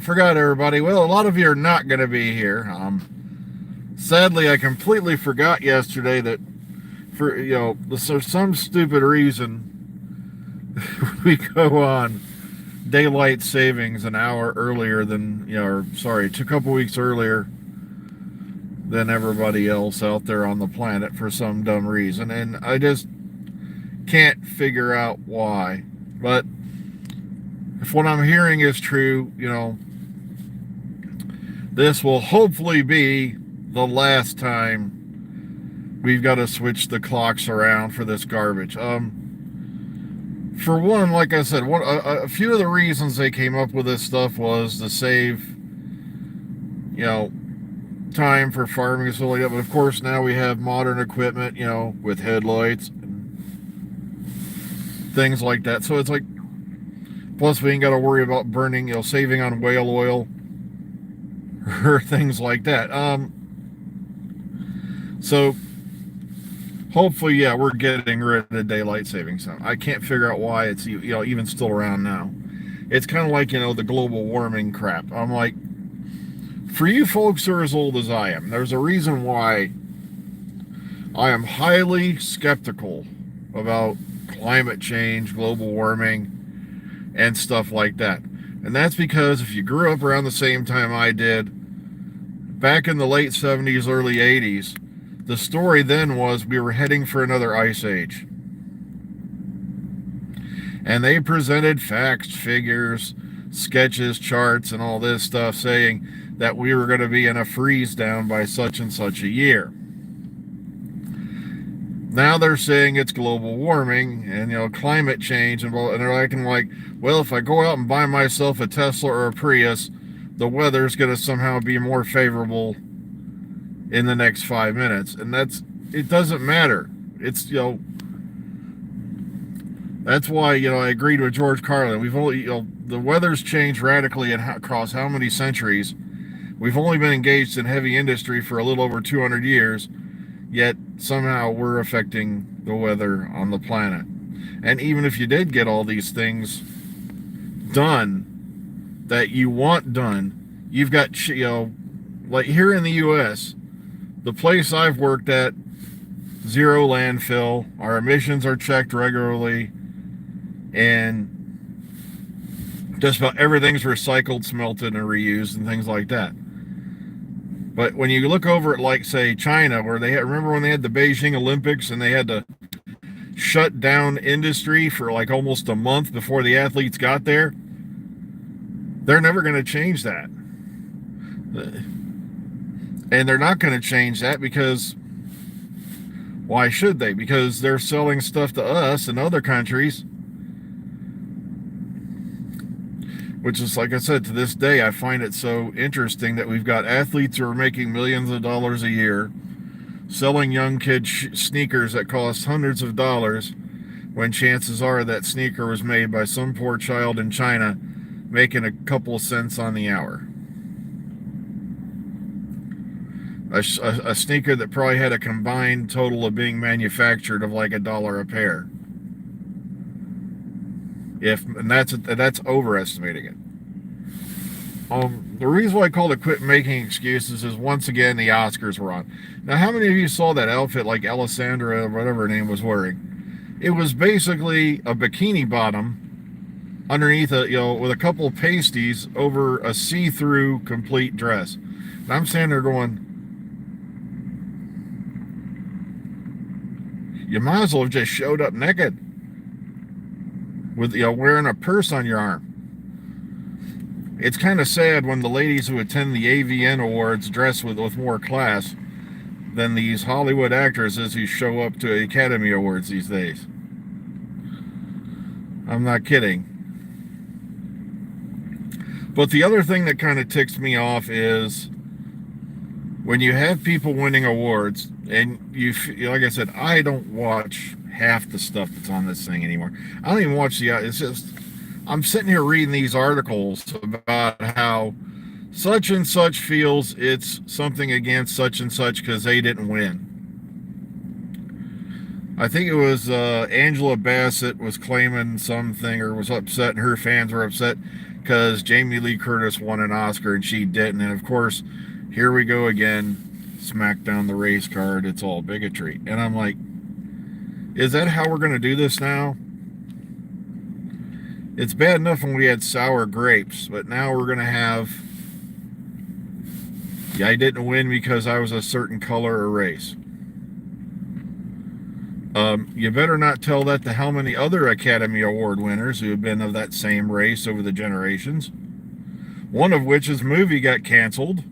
Forgot everybody. Well, a lot of you are not going to be here. Sadly, I completely forgot yesterday that for some stupid reason we go on daylight savings an hour earlier than or sorry, a couple weeks earlier than everybody else out there on the planet for some dumb reason, and I just can't figure out why. But if what I'm hearing is true, this will hopefully be the last time we've got to switch the clocks around for this garbage. For one, like I said, a few of the reasons they came up with this stuff was to save, time for farming and stuff like that. But of course, now we have modern equipment, with headlights and things like that. So it's like, plus we ain't got to worry about burning, saving on whale oil or things like that. So hopefully, yeah, we're getting rid of daylight savings time. I can't figure out why it's even still around now. It's kind of like the global warming crap. I'm like, for you folks who are as old as I am, there's a reason why I am highly skeptical about climate change, global warming, and stuff like that. And that's because if you grew up around the same time I did, back in the late 70s, early 80s, the story then was we were heading for another ice age. And they presented facts, figures, sketches, charts, and all this stuff saying that we were going to be in a freeze down by such and such a year. Now they're saying it's global warming and climate change, and they're acting like, well, if I go out and buy myself a Tesla or a Prius, the weather's going to somehow be more favorable in the next 5 minutes. And it doesn't matter. It's that's why I agreed with George Carlin. We've only the weather's changed radically across how many centuries. We've only been engaged in heavy industry for a little over 200 years, yet somehow we're affecting the weather on the planet. And even if you did get all these things done that you want done, you've got like here in the U.S., the place I've worked at, zero landfill. Our emissions are checked regularly, and just about everything's recycled, smelted, and reused, and things like that. But when you look over at, like, say, China, where remember when they had the Beijing Olympics and they had to shut down industry for like almost a month before the athletes got there? They're never going to change that. And they're not going to change that because why should they? Because they're selling stuff to us and other countries, which is, like I said, to this day, I find it so interesting that we've got athletes who are making millions of dollars a year selling young kids sneakers that cost hundreds of dollars when chances are that sneaker was made by some poor child in China making a couple of cents on the hour. A sneaker that probably had a combined total of being manufactured of like $1 a pair. And that's overestimating it. The reason why I called it quit making excuses is, once again, the Oscars were on. Now, how many of you saw that outfit like Alessandra, whatever her name, was wearing? It was basically a bikini bottom underneath with a couple of pasties over a see-through complete dress. And I'm standing there going, you might as well have just showed up naked with wearing a purse on your arm. It's kind of sad when the ladies who attend the AVN Awards dress with more class than these Hollywood actresses who show up to Academy Awards these days. I'm not kidding. But the other thing that kind of ticks me off is when you have people winning awards, and like I said, I don't watch half the stuff that's on this thing anymore. I don't even watch it's just, I'm sitting here reading these articles about how such and such feels it's something against such and such because they didn't win. I think it was Angela Bassett was claiming something or was upset, and her fans were upset. because Jamie Lee Curtis won an Oscar and she didn't. And of course, here we go again, smack down the race card. It's all bigotry. And I'm like, is that how we're going to do this now? It's bad enough when we had sour grapes, but now we're going to have, yeah, I didn't win because I was a certain color or race. You better not tell that to how many other Academy Award winners who have been of that same race over the generations. One of which his movie got canceled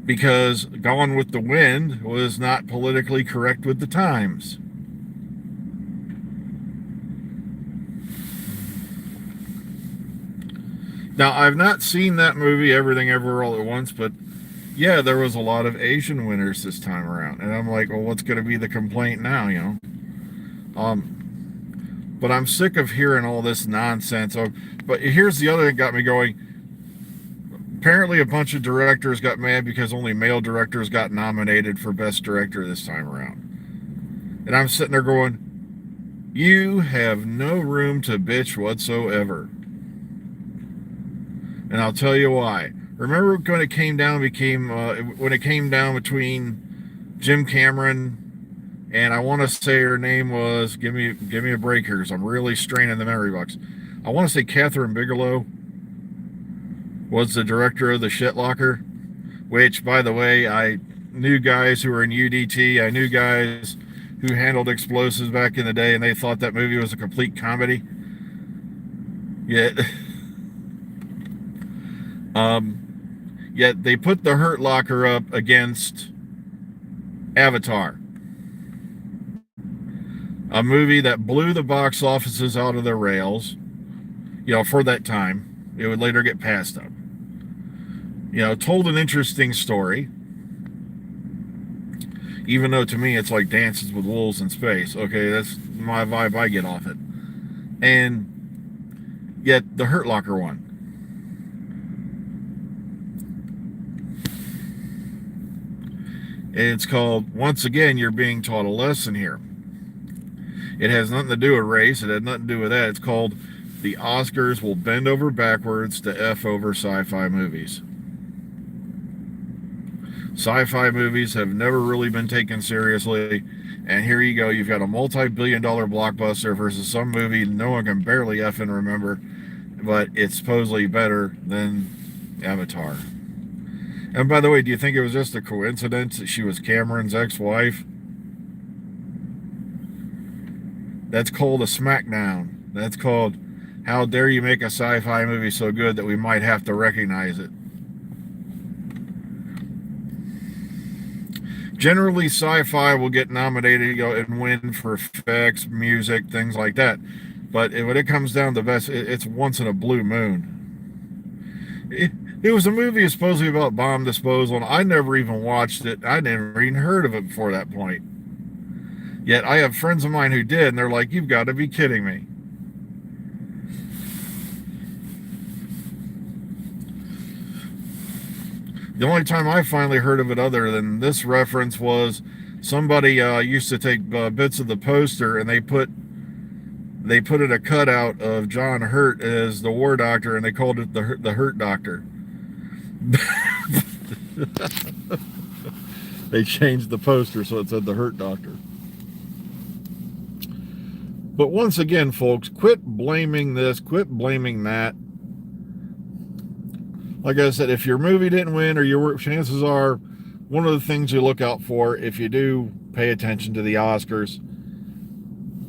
because Gone with the Wind was not politically correct with the times. Now, I've not seen that movie, Everything Everywhere All at Once, but yeah, there was a lot of Asian winners this time around. And I'm like, well, what's going to be the complaint now, you know? But I'm sick of hearing all this nonsense. But here's the other thing that got me going. Apparently a bunch of directors got mad because only male directors got nominated for Best Director this time around. And I'm sitting there going, you have no room to bitch whatsoever. And I'll tell you why. Remember when it came down between Jim Cameron and I want to say her name was, give me a break here because I'm really straining the memory box. I want to say Catherine Bigelow was the director of The Shit Locker, which, by the way, I knew guys who were in UDT. I knew guys who handled explosives back in the day, and they thought that movie was a complete comedy. Yet they put The Hurt Locker up against Avatar, a movie that blew the box offices out of their rails, you know, for that time. It would later get passed up. You know, told an interesting story, even though to me it's like Dances with Wolves in space. Okay, that's my vibe I get off it. And yet The Hurt Locker won. It's called, once again, you're being taught a lesson here. It has nothing to do with race. It had nothing to do with that. It's called The Oscars Will Bend Over Backwards to F Over Sci-Fi Movies. Sci-fi movies have never really been taken seriously. And here you go. You've got a multi-billion-dollar blockbuster versus some movie no one can barely effing remember. But it's supposedly better than Avatar. And by the way, do you think it was just a coincidence that she was Cameron's ex-wife? That's called a smackdown. That's called, how dare you make a sci-fi movie so good that we might have to recognize it. Generally, sci-fi will get nominated, you know, and win for effects, music, things like that. But when it comes down to best, it's once in a blue moon. It was a movie supposedly about bomb disposal, and I never even watched it. I never even heard of it before that point. Yet I have friends of mine who did, and they're like, you've got to be kidding me. The only time I finally heard of it other than this reference was somebody used to take bits of the poster and they put it a cutout of John Hurt as the War Doctor, and they called it the Hurt Doctor. They changed the poster so it said the Hurt Doctor. But once again, folks, quit blaming this, quit blaming that. Like I said, if your movie didn't win, or your chances are, one of the things you look out for if you do pay attention to the Oscars,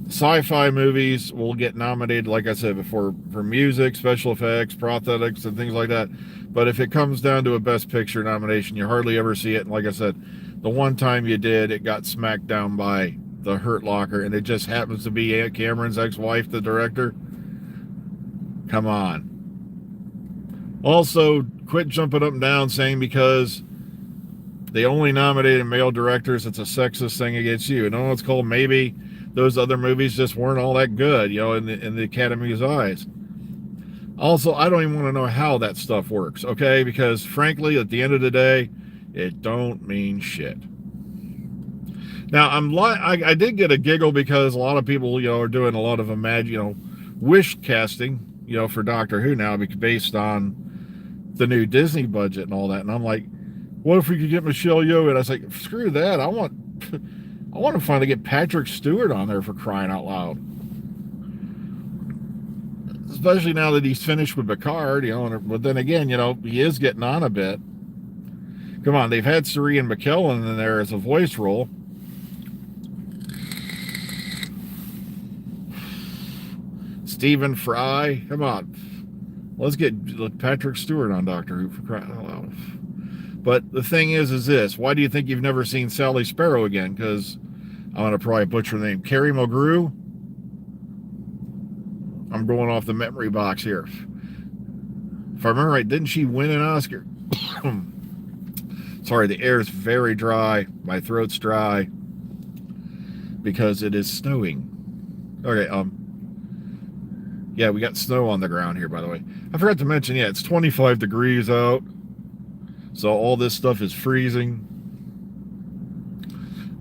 sci-fi movies will get nominated, like I said before, for music, special effects, prosthetics, and things like that. But if it comes down to a Best Picture nomination, you hardly ever see it. And like I said, the one time you did, it got smacked down by The Hurt Locker, and it just happens to be Aunt Cameron's ex-wife, the director. Come on. Also, quit jumping up and down saying because they only nominated male directors, it's a sexist thing against you. And all it's called, maybe those other movies just weren't all that good, you know, in the Academy's eyes. Also, I don't even want to know how that stuff works, okay? Because frankly, at the end of the day, it don't mean shit. Now, I did get a giggle because a lot of people, you know, are doing a lot of wish casting, for Doctor Who now, based on the new Disney budget and all that. And I'm like, what if we could get Michelle Yeoh? And I was like, screw that. I want to finally get Patrick Stewart on there, for crying out loud. Especially now that he's finished with Picard, but then again, he is getting on a bit. Come on, they've had Sir McKellen in there as a voice role. Stephen Fry, come on. Let's get Patrick Stewart on Doctor Who, for crying out loud. But the thing is this. Why do you think you've never seen Sally Sparrow again? Because I'm going to probably butcher the name. Carrie Mulgrew? I'm going off the memory box here. If I remember right, didn't she win an Oscar? Sorry, the air is very dry. My throat's dry. Because it is snowing. Okay, yeah, we got snow on the ground here, by the way. I forgot to mention, yeah, it's 25 degrees out. So all this stuff is freezing,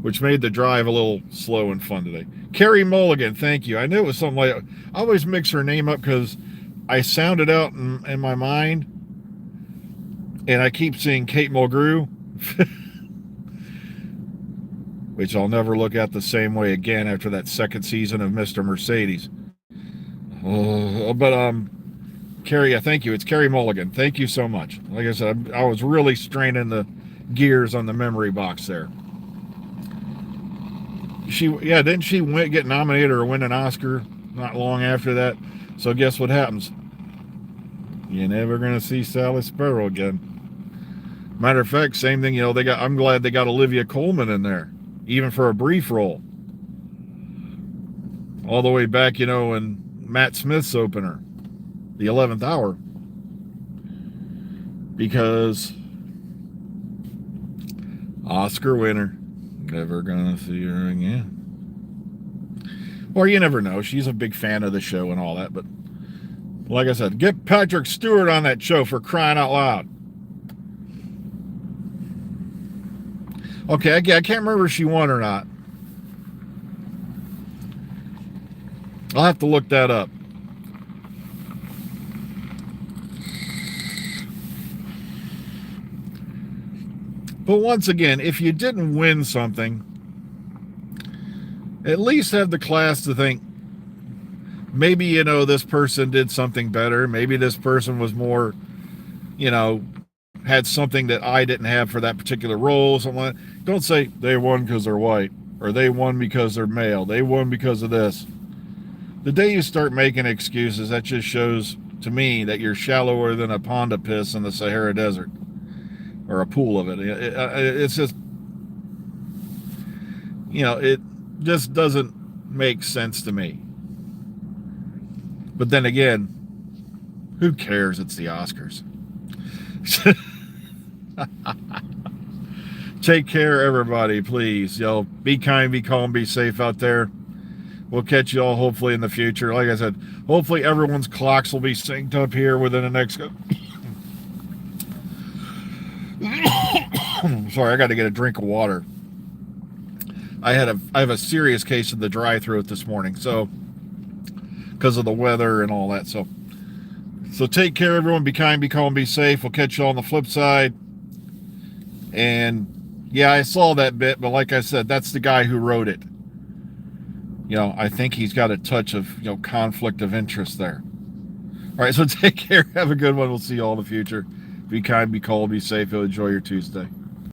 which made the drive a little slow and fun today. Carrie Mulligan, thank you. I knew it was something like... I always mix her name up because I sound it out in my mind, and I keep seeing Kate Mulgrew, which I'll never look at the same way again after that second season of Mr. Mercedes. But Carrie, thank you. It's Carrie Mulligan. Thank you so much. Like I said, I was really straining the gears on the memory box there. Didn't she get nominated or win an Oscar not long after that? So guess what happens? You're never gonna see Sally Sparrow again. Matter of fact, same thing. I'm glad they got Olivia Colman in there, even for a brief role. All the way back, in Matt Smith's opener, The 11th Hour, because Oscar winner, never gonna see her again. Or you never know, she's a big fan of the show and all that, but like I said, get Patrick Stewart on that show, for crying out loud. Okay, I can't remember if she won or not. I'll have to look that up. But once again, if you didn't win something, at least have the class to think, maybe, this person did something better. Maybe this person was more, had something that I didn't have for that particular role. Something like that. Don't say they won because they're white, or they won because they're male. They won because of this. The day you start making excuses, that just shows to me that you're shallower than a pond of piss in the Sahara Desert, or a pool of it. It's just, it just doesn't make sense to me. But then again, who cares? It's the Oscars. Take care, everybody, please. Be kind, be calm, be safe out there. We'll catch you all hopefully in the future. Like I said, hopefully everyone's clocks will be synced up here within the next... Sorry, I got to get a drink of water. I have a serious case of the dry throat this morning, so because of the weather and all that. So take care, everyone. Be kind, be calm, be safe. We'll catch you all on the flip side. And yeah, I saw that bit, but like I said, that's the guy who wrote it. I think he's got a touch of, conflict of interest there. All right, so take care. Have a good one. We'll see you all in the future. Be kind, be cold, be safe. Enjoy your Tuesday.